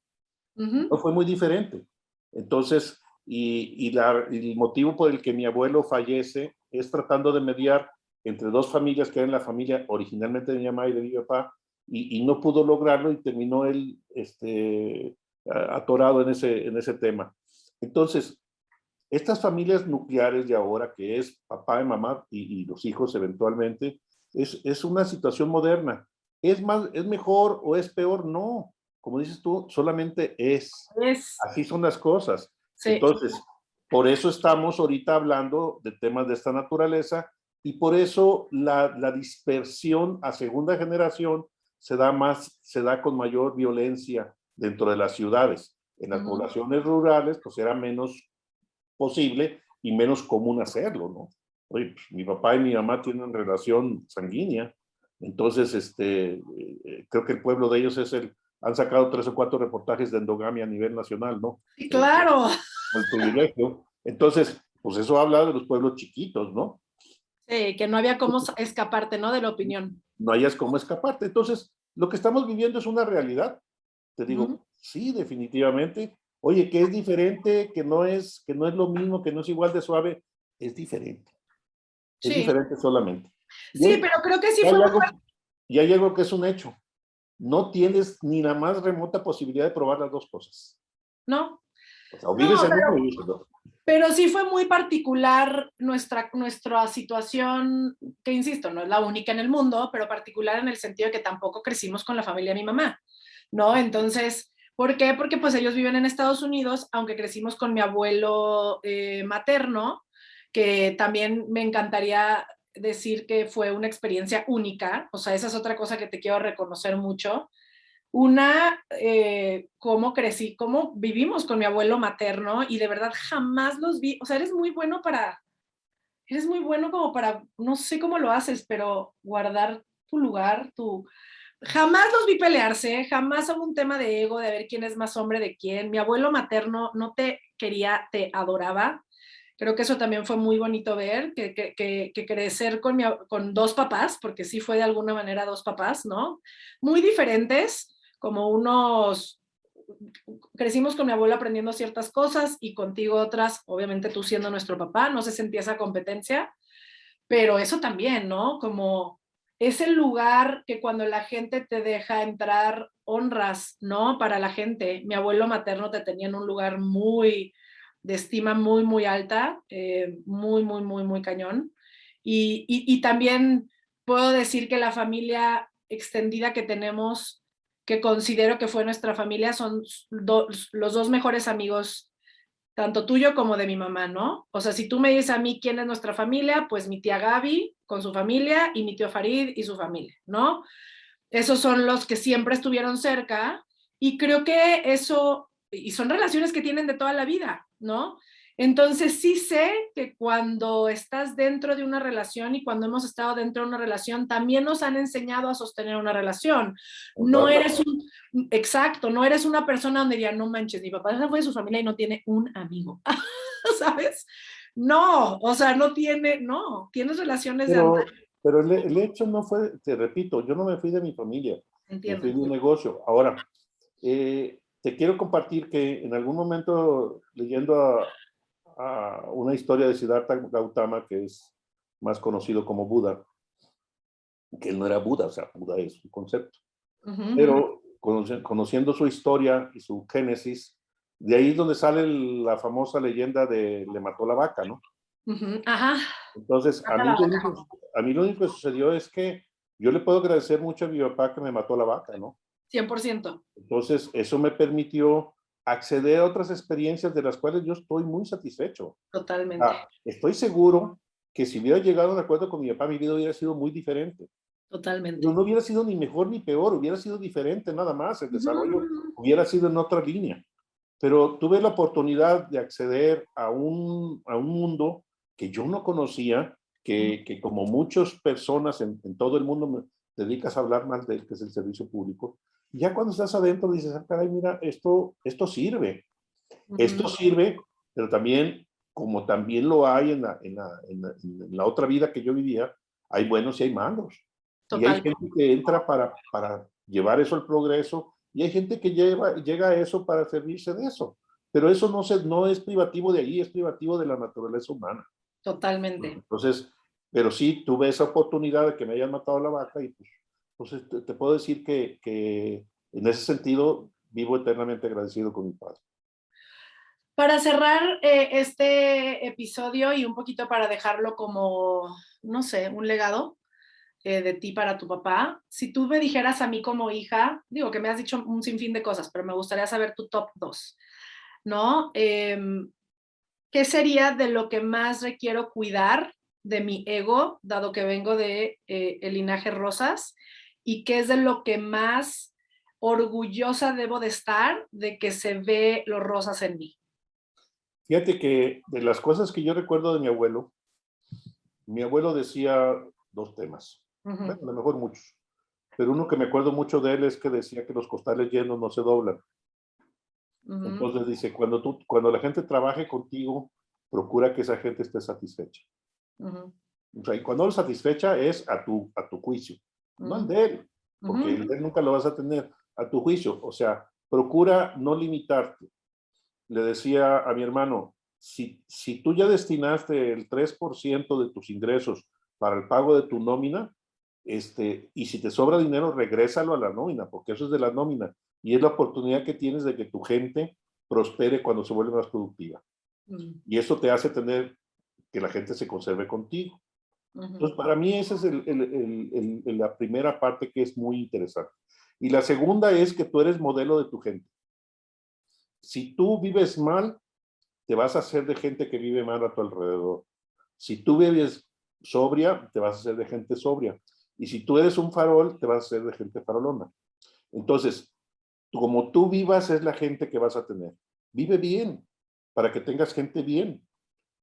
No fue muy diferente. Entonces, el motivo por el que mi abuelo fallece es tratando de mediar entre dos familias que eran la familia originalmente de mi mamá y de mi papá, y no pudo lograrlo y terminó él atorado en ese tema. Entonces, estas familias nucleares de ahora, que es papá y mamá y los hijos eventualmente, es una situación moderna. ¿Es mejor o es peor? No. Como dices tú, solamente es. Es, Así son las cosas. sí. Entonces, por eso estamos ahorita hablando de temas de esta naturaleza y por eso la dispersión a segunda generación se da con mayor violencia dentro de las ciudades. En las poblaciones rurales, pues era menos posible y menos común hacerlo, ¿no? Oye, pues, mi papá y mi mamá tienen relación sanguínea, entonces creo que el pueblo de ellos han sacado 3 o 4 reportajes de endogamia a nivel nacional, ¿no? Sí, claro. El privilegio. Entonces, pues eso habla de los pueblos chiquitos, ¿no? Sí, que no había cómo escaparte, ¿no? De la opinión. No hayas cómo escaparte. Entonces, lo que estamos viviendo es una realidad. Te digo, sí, definitivamente. Oye, que es diferente, que no es lo mismo, que no es igual de suave, es diferente. Es Sí, diferente solamente. sí, pero creo que sí Y fue hay muy... algo, y hay algo que es un hecho. No tienes ni la más remota posibilidad de probar las dos cosas. No, O sea, o no, vives en uno o vives en otro. pero sí fue muy particular nuestra situación, que insisto, no es la única en el mundo, pero particular en el sentido de que tampoco crecimos con la familia de mi mamá, ¿no? Entonces, ¿por qué? Porque pues ellos viven en Estados Unidos, aunque crecimos con mi abuelo materno, que también me encantaría decir que fue una experiencia única, o sea, esa es otra cosa que te quiero reconocer mucho, Una, cómo crecí, cómo vivimos con mi abuelo materno y de verdad jamás los vi, o sea, eres muy bueno como para, no sé cómo lo haces, pero guardar tu lugar, jamás los vi pelearse, jamás hubo un tema de ego, de ver quién es más hombre de quién. Mi abuelo materno no te quería, te adoraba. Creo que eso también fue muy bonito ver, que crecer con dos papás, porque sí fue de alguna manera dos papás, ¿no? Muy diferentes, como unos, crecimos con mi abuelo aprendiendo ciertas cosas y contigo otras, obviamente tú siendo nuestro papá, no se sentía esa competencia, pero eso también, ¿no? Como es el lugar que cuando la gente te deja entrar, honras, ¿no? Para la gente. Mi abuelo materno te tenía en un lugar muy de estima muy, muy alta, muy, muy, muy, muy cañón. Y también puedo decir que la familia extendida que tenemos, que considero que fue nuestra familia, son los dos mejores amigos tanto tuyo como de mi mamá, ¿no? O sea, si tú me dices a mí quién es nuestra familia, pues mi tía Gaby con su familia y mi tío Farid y su familia, ¿no? Esos son los que siempre estuvieron cerca y creo que eso, y son relaciones que tienen de toda la vida, ¿no? Entonces sí sé que cuando estás dentro de una relación y cuando hemos estado dentro de una relación, también nos han enseñado a sostener una relación. No Honrarla. eres exacto, no eres una persona donde diría, no manches, mi papá se fue de su familia y no tiene un amigo, ¿sabes? No, o sea, no tiene, no, tienes relaciones de Pero, antaño, pero el hecho no fue, te repito, yo no me fui de mi familia, me fui entiendo. de un negocio. Ahora, te quiero compartir que en algún momento leyendo a una historia de Siddhartha Gautama, que es más conocido como Buda, que él no era Buda, o sea, Buda es un concepto, Uh -huh. pero conociendo su historia y su génesis, de ahí es donde sale la famosa leyenda de le mató la vaca, ¿no? Uh -huh. Ajá. Entonces, Mata la vaca. a mí lo único que sucedió es que yo le puedo agradecer mucho a mi papá que me mató la vaca, ¿no? 100%. Entonces, eso me permitió acceder a otras experiencias de las cuales yo estoy muy satisfecho. Totalmente. Estoy seguro que si hubiera llegado a un acuerdo con mi papá, mi vida hubiera sido muy diferente. Totalmente. Pero no hubiera sido ni mejor ni peor, hubiera sido diferente nada más. El Uh desarrollo -huh. hubiera sido en otra línea. Pero tuve la oportunidad de acceder a un mundo que yo no conocía, que como muchas personas en todo el mundo me dedicas a hablar más de él, que es el servicio público. Y ya cuando estás adentro dices, ah, caray, mira, esto sirve. Uh Esto -huh. sirve, pero también, como también lo hay en la otra vida que yo vivía, hay buenos y hay malos. Y hay Total. gente que entra para llevar eso al progreso y hay gente que llega a eso para servirse de eso. Pero eso no es privativo de ahí, es privativo de la naturaleza humana. Totalmente. Entonces, pero sí tuve esa oportunidad de que me hayan matado la vaca y pues te puedo decir que en ese sentido vivo eternamente agradecido con mi padre. Para cerrar este episodio y un poquito para dejarlo como, no sé, un legado de ti para tu papá, si tú me dijeras a mí como hija, digo que me has dicho un sinfín de cosas, pero me gustaría saber tu top 2, ¿no? ¿Qué sería de lo que más requiero cuidar de mi ego, dado que vengo de el linaje Rosas? ¿Y qué es de lo que más orgullosa debo de estar de que se ve los Rosas en mí? Fíjate que de las cosas que yo recuerdo de mi abuelo decía dos temas. Uh -huh. Bueno, a lo mejor muchos. Pero uno que me acuerdo mucho de él es que decía que los costales llenos no se doblan. Uh -huh. Entonces dice, cuando la gente trabaje contigo, procura que esa gente esté satisfecha. Uh -huh. O sea, y cuando lo satisfecha es a tu juicio, Uh no al -huh. de él, Uh porque el -huh. de él nunca lo vas a tener, a tu juicio. O sea, procura no limitarte. Le decía a mi hermano, si tú ya destinaste el 3% de tus ingresos para el pago de tu nómina, y si te sobra dinero, regrésalo a la nómina, porque eso es de la nómina. Y es la oportunidad que tienes de que tu gente prospere cuando se vuelve más productiva. Uh -huh. Y eso te hace tener que la gente se conserve contigo. Uh -huh. Entonces, para mí esa es la primera parte que es muy interesante. Y la segunda es que tú eres modelo de tu gente. Si tú vives mal, te vas a hacer de gente que vive mal a tu alrededor. Si tú vives sobria, te vas a hacer de gente sobria. Y si tú eres un farol, te vas a hacer de gente farolona. Entonces, como tú vivas es la gente que vas a tener. Vive bien, para que tengas gente bien.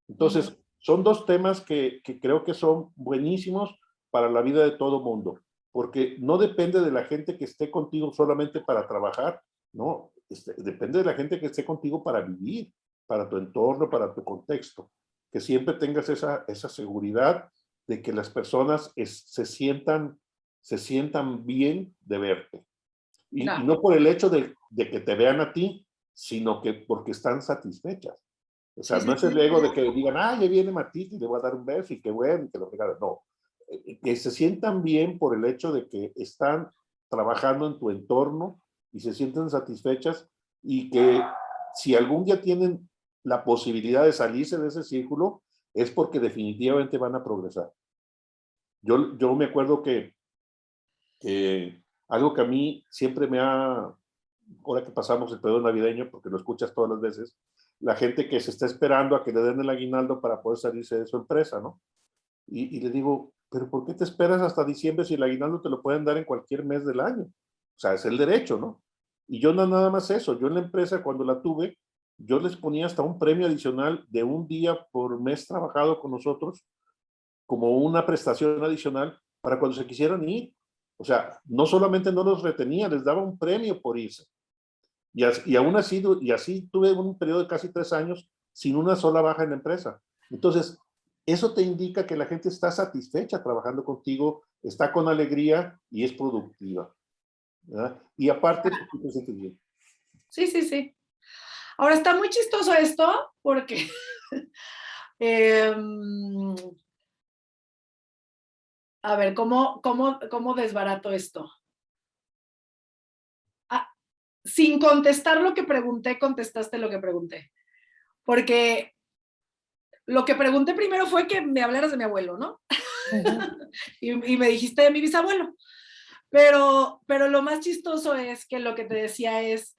Entonces, son dos temas que creo que son buenísimos para la vida de todo mundo, porque no depende de la gente que esté contigo solamente para trabajar, no, depende de la gente que esté contigo para vivir, para tu entorno, para tu contexto, que siempre tengas esa seguridad de que las personas se sientan bien de verte. Y no por el hecho de que te vean a ti, sino que porque están satisfechas. O sea, Sí, no sí, es el sí. ego de que digan, ah, ya viene Matiti, le voy a dar un beso y qué bueno, y que lo regalen. No, que se sientan bien por el hecho de que están trabajando en tu entorno y se sienten satisfechas y que si algún día tienen la posibilidad de salirse de ese círculo, es porque definitivamente van a progresar. Yo me acuerdo que algo que a mí siempre me ha, ahora que pasamos el periodo navideño, porque lo escuchas todas las veces, la gente que se está esperando a que le den el aguinaldo para poder salirse de su empresa, ¿no? Y le digo, pero ¿por qué te esperas hasta diciembre si el aguinaldo te lo pueden dar en cualquier mes del año? O sea, es el derecho, ¿no? Y yo no nada más eso, yo en la empresa cuando la tuve, yo les ponía hasta un premio adicional de un día por mes trabajado con nosotros, como una prestación adicional para cuando se quisieran ir. O sea, no solamente no los retenía, les daba un premio por irse. Y aún así, y así tuve un periodo de casi 3 años sin una sola baja en la empresa. Entonces, eso te indica que la gente está satisfecha trabajando contigo, está con alegría y es productiva, ¿verdad? Y aparte, pues, tú te sientes bien. Sí, sí, sí. Ahora está muy chistoso esto porque a ver, ¿cómo desbarato esto? Ah, sin contestar lo que pregunté, contestaste lo que pregunté. Porque lo que pregunté primero fue que me hablaras de mi abuelo, ¿no? y me dijiste de mi bisabuelo. Pero lo más chistoso es que lo que te decía es,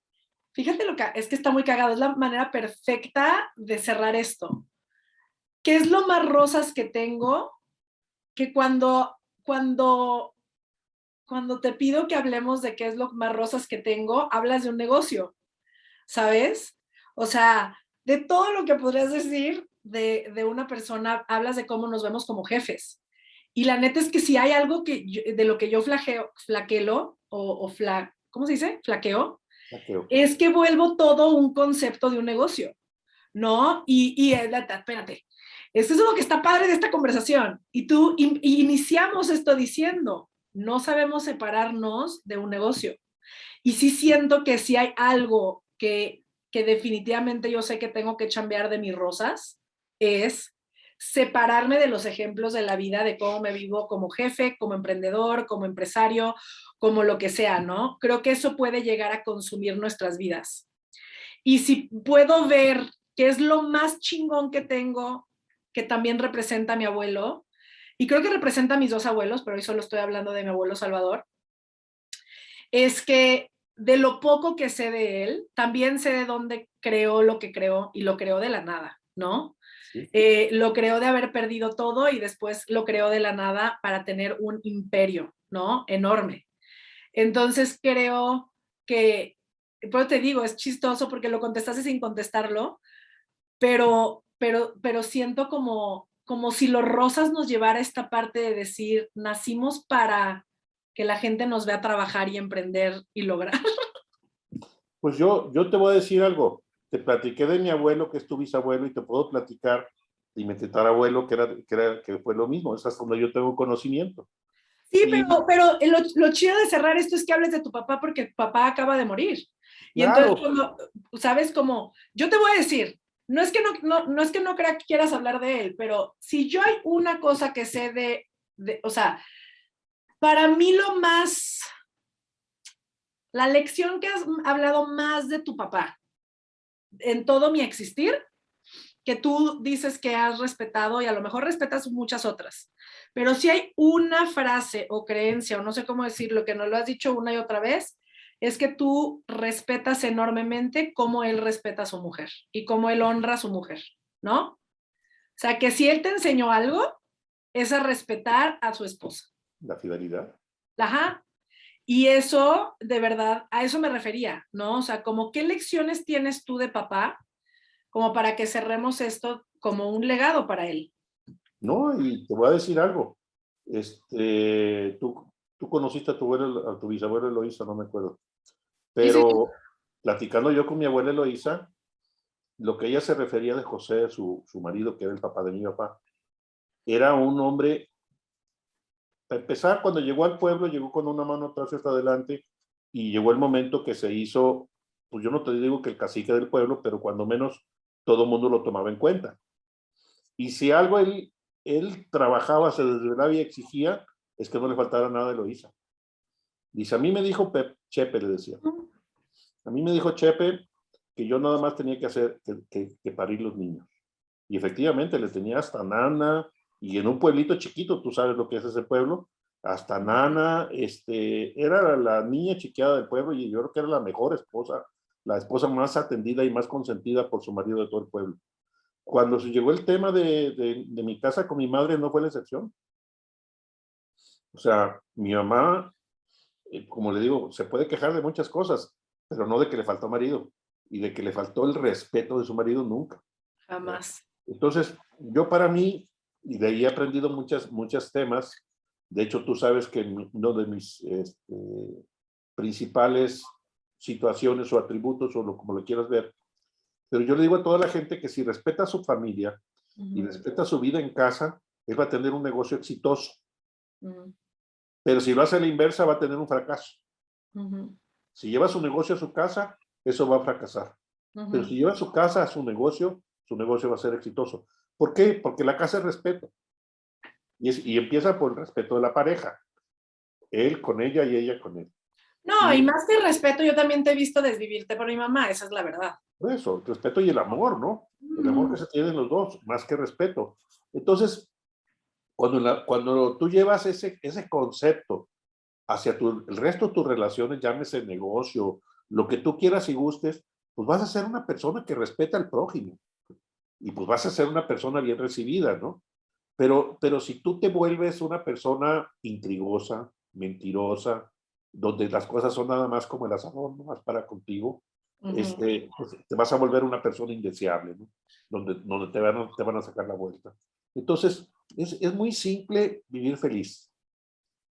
fíjate es que está muy cagado, es la manera perfecta de cerrar esto. ¿Qué es lo más rosas que tengo? Que cuando te pido que hablemos de qué es lo más rosas que tengo, hablas de un negocio, ¿sabes? O sea, de todo lo que podrías decir de una persona, hablas de cómo nos vemos como jefes. Y la neta es que si hay algo de lo que yo flaqueo, ¿cómo se dice? Flaqueo, Saqueo. es que vuelvo todo un concepto de un negocio, ¿no? Espérate, esto es lo que está padre de esta conversación. Y iniciamos esto diciendo, no sabemos separarnos de un negocio. Y sí siento que si hay algo que definitivamente yo sé que tengo que chambear de mis rosas, es separarme de los ejemplos de la vida, de cómo me vivo como jefe, como emprendedor, como empresario, como lo que sea, ¿no? Creo que eso puede llegar a consumir nuestras vidas. Y si puedo ver qué es lo más chingón que tengo, que también representa a mi abuelo, y creo que representa a mis dos abuelos, pero hoy solo estoy hablando de mi abuelo Salvador, es que de lo poco que sé de él, también sé de dónde creó lo que creó y lo creó de la nada, ¿no? ¿Sí? Lo creó de haber perdido todo y después lo creó de la nada para tener un imperio, ¿no? Enorme. Entonces creo que, pero te digo, es chistoso porque lo contestaste sin contestarlo, pero siento como si los rosas nos llevara a esta parte de decir, nacimos para que la gente nos vea trabajar y emprender y lograr. Pues yo te voy a decir algo. Te platiqué de mi abuelo, que es tu bisabuelo, y te puedo platicar de mi tetarabuelo, que fue lo mismo. Es hasta donde yo tengo conocimiento. Sí, Y pero lo chido de cerrar esto es que hables de tu papá porque tu papá acaba de morir. Y entonces, claro, ¿sabes? Como, yo te voy a decir, no es que no es que no crea que quieras hablar de él, pero si yo hay una cosa que sé o sea, para mí la lección que has hablado más de tu papá en todo mi existir, que tú dices que has respetado y a lo mejor respetas muchas otras, pero si hay una frase o creencia o no sé cómo decirlo que no lo has dicho una y otra vez, es que tú respetas enormemente cómo él respeta a su mujer y cómo él honra a su mujer, ¿no? O sea, que si él te enseñó algo, es a respetar a su esposa. la fidelidad. Ajá. Y eso, de verdad, a eso me refería, ¿no? O sea, como qué lecciones tienes tú de papá, como para que cerremos esto como un legado para él. No, y te voy a decir algo. Tú conociste a tu abuela, a tu bisabuela Eloísa, no me acuerdo. Sí, sí, sí. Pero platicando yo con mi abuela Eloísa, lo que ella se refería de José, su marido, que era el papá de mi papá, era un hombre, para empezar, cuando llegó al pueblo, llegó con una mano atrás y hasta adelante, y llegó el momento que se hizo, pues yo no te digo que el cacique del pueblo, pero cuando menos todo el mundo lo tomaba en cuenta. Y si algo él trabajaba, se desvelaba y exigía, es que no le faltara nada de Eloísa. Dice, a mí me dijo Chepe, le decía, a mí me dijo Chepe que yo nada más tenía que hacer, que parir los niños. Y efectivamente le tenía hasta nana, y en un pueblito chiquito, tú sabes lo que es ese pueblo, hasta nana, era la niña chiqueada del pueblo, y yo creo que era la mejor esposa, la esposa más atendida y más consentida por su marido de todo el pueblo. Cuando se llegó el tema de mi casa con mi madre, no fue la excepción. O sea, mi mamá, como le digo, se puede quejar de muchas cosas, pero no de que le faltó marido, y de que le faltó el respeto de su marido nunca. Jamás. Entonces, yo para mí, y de ahí he aprendido muchos temas. De hecho, tú sabes que uno de mis principales situaciones o atributos, o como lo quieras ver, pero yo le digo a toda la gente que si respeta a su familia y respeta su vida en casa, él va a tener un negocio exitoso. Pero si lo hace a la inversa, va a tener un fracaso. Si lleva su negocio a su casa, eso va a fracasar. Pero si lleva su casa a su negocio va a ser exitoso. ¿Por qué? Porque la casa es respeto. Y empieza por el respeto de la pareja. Él con ella y ella con él. No, y Y más que el respeto, yo también te he visto desvivirte por mi mamá, esa es la verdad. por eso, el respeto y el amor, ¿no? El amor que se tienen los dos, más que respeto. Entonces, cuando tú llevas ese concepto hacia el resto de tus relaciones, llámese negocio, lo que tú quieras y gustes, pues vas a ser una persona que respeta al prójimo. Y pues vas a ser una persona bien recibida, ¿no? Pero si tú te vuelves una persona intrigosa, mentirosa, donde las cosas son nada más como el asador, no más para contigo, pues te vas a volver una persona indeseable, ¿no? Donde te van a sacar la vuelta. Entonces, es muy simple vivir feliz.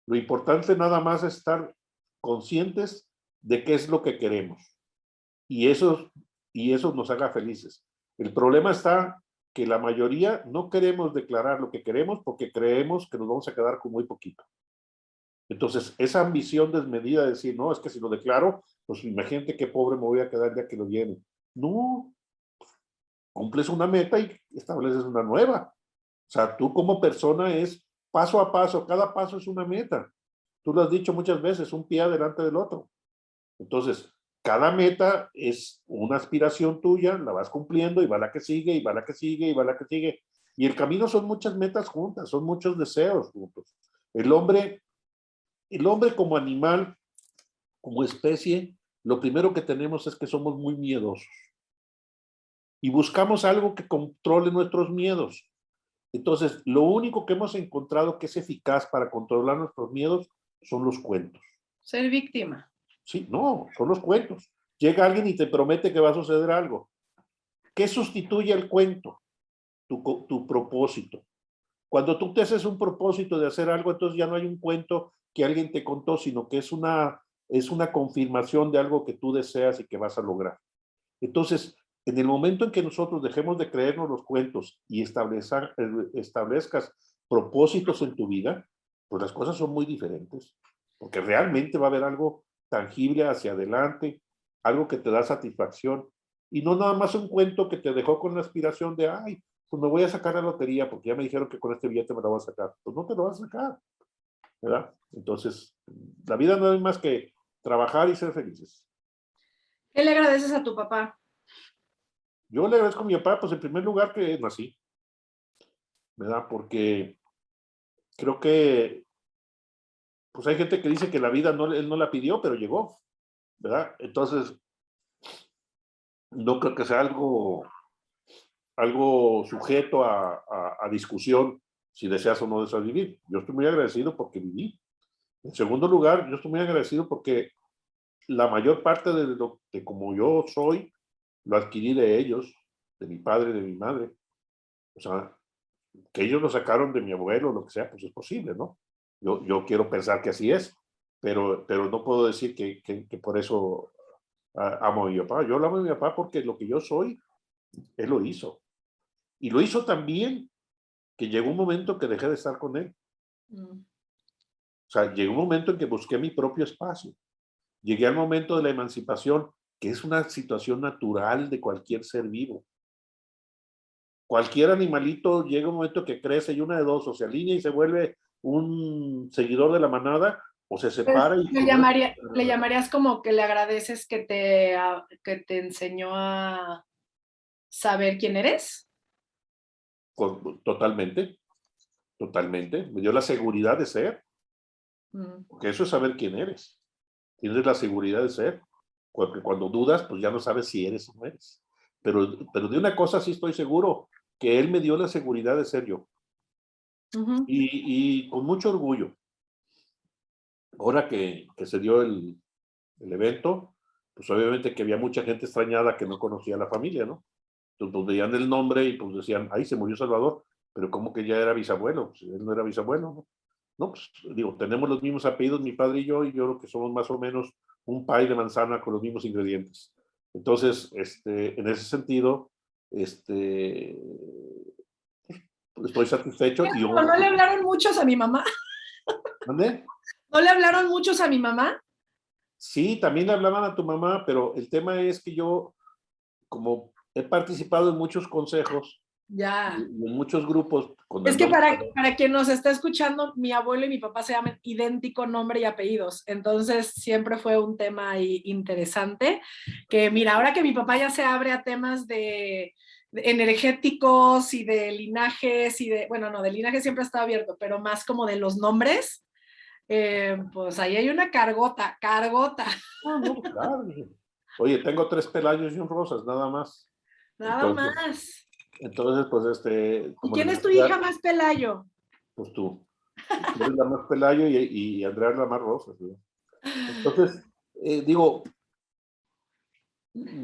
Lo importante nada más es estar conscientes de qué es lo que queremos. Y eso nos haga felices. El problema está que la mayoría no queremos declarar lo que queremos porque creemos que nos vamos a quedar con muy poquito. Entonces, esa ambición desmedida de decir, no, es que si lo declaro, pues imagínate qué pobre me voy a quedar ya que lo llene. No, cumples una meta y estableces una nueva. O sea, tú como persona es paso a paso, cada paso es una meta. Tú lo has dicho muchas veces, un pie adelante del otro. Entonces, cada meta es una aspiración tuya, la vas cumpliendo y va la que sigue, y va la que sigue, y va la que sigue. Y el camino son muchas metas juntas, son muchos deseos juntos. El hombre, el hombre como animal, como especie, lo primero que tenemos es que somos muy miedosos. Y buscamos algo que controle nuestros miedos. Entonces, lo único que hemos encontrado que es eficaz para controlar nuestros miedos son los cuentos. Ser víctima. Sí, no, son los cuentos. Llega alguien y te promete que va a suceder algo. ¿Qué sustituye el cuento? Tu propósito. Cuando tú te haces un propósito de hacer algo, entonces ya no hay un cuento que alguien te contó, sino que es una confirmación de algo que tú deseas y que vas a lograr. Entonces, en el momento en que nosotros dejemos de creernos los cuentos y establezcas propósitos en tu vida, pues las cosas son muy diferentes, porque realmente va a haber algo tangible hacia adelante, algo que te da satisfacción, y no nada más un cuento que te dejó con la aspiración de, ay, pues me voy a sacar la lotería porque ya me dijeron que con este billete me la voy a sacar. Pues no te lo vas a sacar, ¿verdad? Entonces, la vida no es más que trabajar y ser felices. ¿Qué le agradeces a tu papá? Yo le agradezco a mi papá, pues en primer lugar que nací, ¿verdad? Porque creo que, pues hay gente que dice que la vida no, él no la pidió, pero llegó, ¿verdad? Entonces, no creo que sea algo sujeto a discusión si deseas o no deseas vivir. Yo estoy muy agradecido porque viví. En segundo lugar, yo estoy muy agradecido porque la mayor parte de como yo soy, lo adquirí de ellos, de mi padre, de mi madre. O sea, que ellos lo sacaron de mi abuelo, lo que sea, pues es posible, ¿no? Yo quiero pensar que así es, pero no puedo decir que por eso amo a mi papá. Yo lo amo a mi papá porque lo que yo soy, él lo hizo. Y lo hizo tan bien que llegó un momento que dejé de estar con él. Mm. O sea, llegó un momento en que busqué mi propio espacio. Llegué al momento de la emancipación, que es una situación natural de cualquier ser vivo. Cualquier animalito llega un momento que crece y una de dos, o se alinea y se vuelve un seguidor de la manada, o se Pues, separa y le llamarías como que le agradeces que te enseñó a saber quién eres. totalmente, totalmente. Me dio la seguridad de ser, Mm. porque eso es saber quién eres. Tienes la seguridad de ser, porque cuando dudas, pues ya no sabes si eres o no eres. Pero de una cosa sí estoy seguro, que él me dio la seguridad de ser yo. Ujú. Y con mucho orgullo. Ahora que se dio el evento, pues obviamente que había mucha gente extrañada que no conocía a la familia, ¿no? Entonces pues, veían el nombre y pues decían, ahí se murió Salvador, pero ¿cómo que ya era bisabuelo? Pues él no era bisabuelo, ¿no? No, pues digo, tenemos los mismos apellidos, mi padre y yo creo que somos más o menos un pie de manzana con los mismos ingredientes. Entonces, en ese sentido, pues, estoy satisfecho y ¿No le hablaron muchos a mi mamá? ¿Mande? ¿No le hablaron muchos a mi mamá? Sí, también le hablaban a tu mamá, pero el tema es que yo, como he participado en muchos consejos y Ya. en muchos grupos con Es el que nombre, para quien nos está escuchando, mi abuelo y mi papá se llaman idéntico nombre y apellidos. Entonces siempre fue un tema ahí interesante. Que mira, ahora que mi papá ya se abre a temas de energéticos y de linajes y de, bueno, no, de linaje siempre ha estado abierto, pero más como de los nombres, pues ahí hay una cargota, cargota, ah, no, pues claro. Oye, tengo 3 Pelayos y un Rosas, nada más. nada Entonces, más. pues, ¿Y como quién les es tu decía, hija más Pelayo? pues tú eres la más Pelayo y Andrea es la más Rosas, ¿no? Entonces, digo,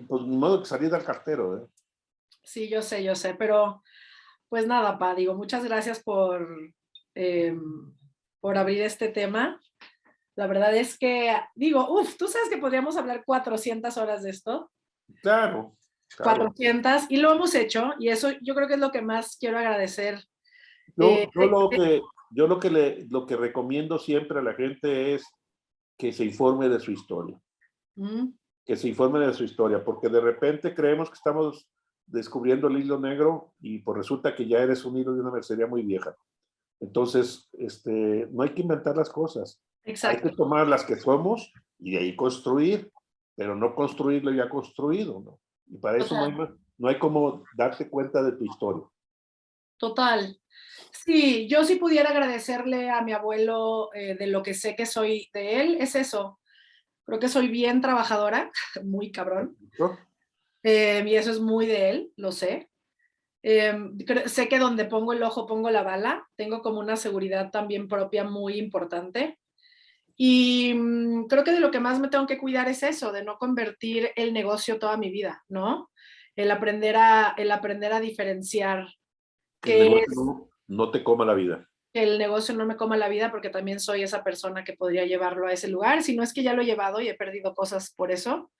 pues ni modo que salir del cartero, ¿eh? Sí, yo sé, pero pues nada, Pa, digo, muchas gracias eh, por abrir este tema. La verdad es que, digo, uff, tú sabes que podríamos hablar 400 horas de esto, Claro, claro. 400, y lo hemos hecho, y eso yo creo que es lo que más quiero agradecer. Yo, yo lo que, yo lo que recomiendo siempre a la gente es que se informe de su historia, Mm, que se informe de su historia, porque de repente creemos que estamos descubriendo el hilo negro y pues resulta que ya eres un hilo de una mercería muy vieja. Entonces, no hay que inventar las cosas, hay que exacto, tomar las que somos y de ahí construir, pero no construir lo ya construido, ¿no? Y para eso total, no hay como darte cuenta de tu historia. total. Sí, yo sí pudiera agradecerle a mi abuelo de lo que sé que soy de él, es eso. Creo que soy bien trabajadora, muy cabrón, ¿No? y eso es muy de él, lo sé. Sé que donde pongo el ojo pongo la bala, tengo como una seguridad también propia muy importante. Y creo que de lo que más me tengo que cuidar es eso, de no convertir el negocio toda mi vida, ¿no? El aprender a diferenciar Que el que negocio no te coma la vida. el negocio no me coma la vida porque también soy esa persona que podría llevarlo a ese lugar, si no es que ya lo he llevado y he perdido cosas por eso.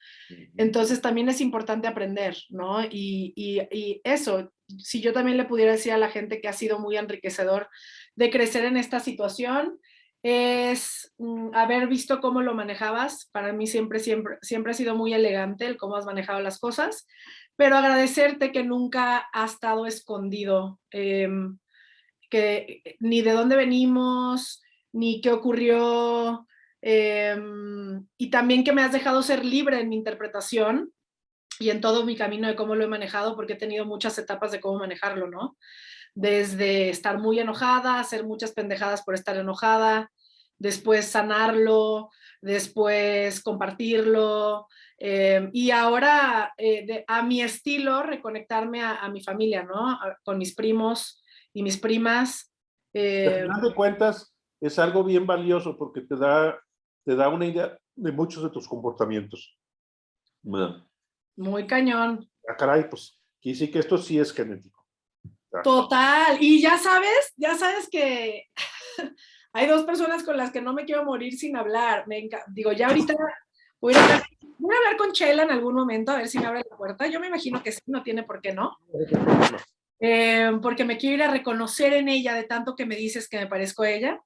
Entonces también es importante aprender, ¿no? Y eso, si yo también le pudiera decir a la gente que ha sido muy enriquecedor de crecer en esta situación, es haber visto cómo lo manejabas. Para mí siempre ha sido muy elegante el cómo has manejado las cosas, pero agradecerte que nunca ha estado escondido, que ni de dónde venimos, ni qué ocurrió, y también que me has dejado ser libre en mi interpretación y en todo mi camino de cómo lo he manejado, porque he tenido muchas etapas de cómo manejarlo, ¿no? Desde estar muy enojada, hacer muchas pendejadas por estar enojada, después sanarlo, después compartirlo, y ahora a mi estilo reconectarme a mi familia, ¿no? Con mis primos y mis primas. Al final de cuentas, es algo bien valioso porque te da una idea de muchos de tus comportamientos. Bueno, Muy cañón. caray, pues, quiere decir que esto sí es genético. Total. Y ya sabes que hay 2 personas con las que no me quiero morir sin hablar. Digo, ya ahorita voy a hablar con Chela en algún momento, a ver si me abre la puerta. Yo me imagino que sí, no tiene por qué no. Porque me quiero ir a reconocer en ella de tanto que me dices que me parezco a ella.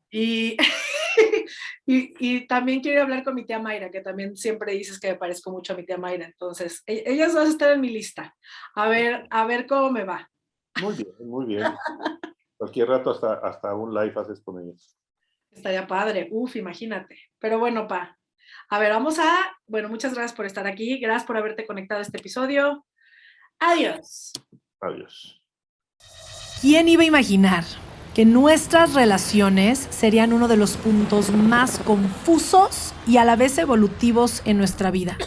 Y, y también quiero hablar con mi tía Mayra, que también siempre dices que me parezco mucho a mi tía Mayra. Entonces, ellas van a estar en mi lista. A ver cómo me va. Muy bien, muy bien. Cualquier rato hasta un live haces con ellas. Estaría padre. Uf, imagínate. Pero bueno, Pa. A ver, bueno, muchas gracias por estar aquí. Gracias por haberte conectado a este episodio. Adiós. Adiós. ¿Quién iba a imaginar que nuestras relaciones serían uno de los puntos más confusos y a la vez evolutivos en nuestra vida?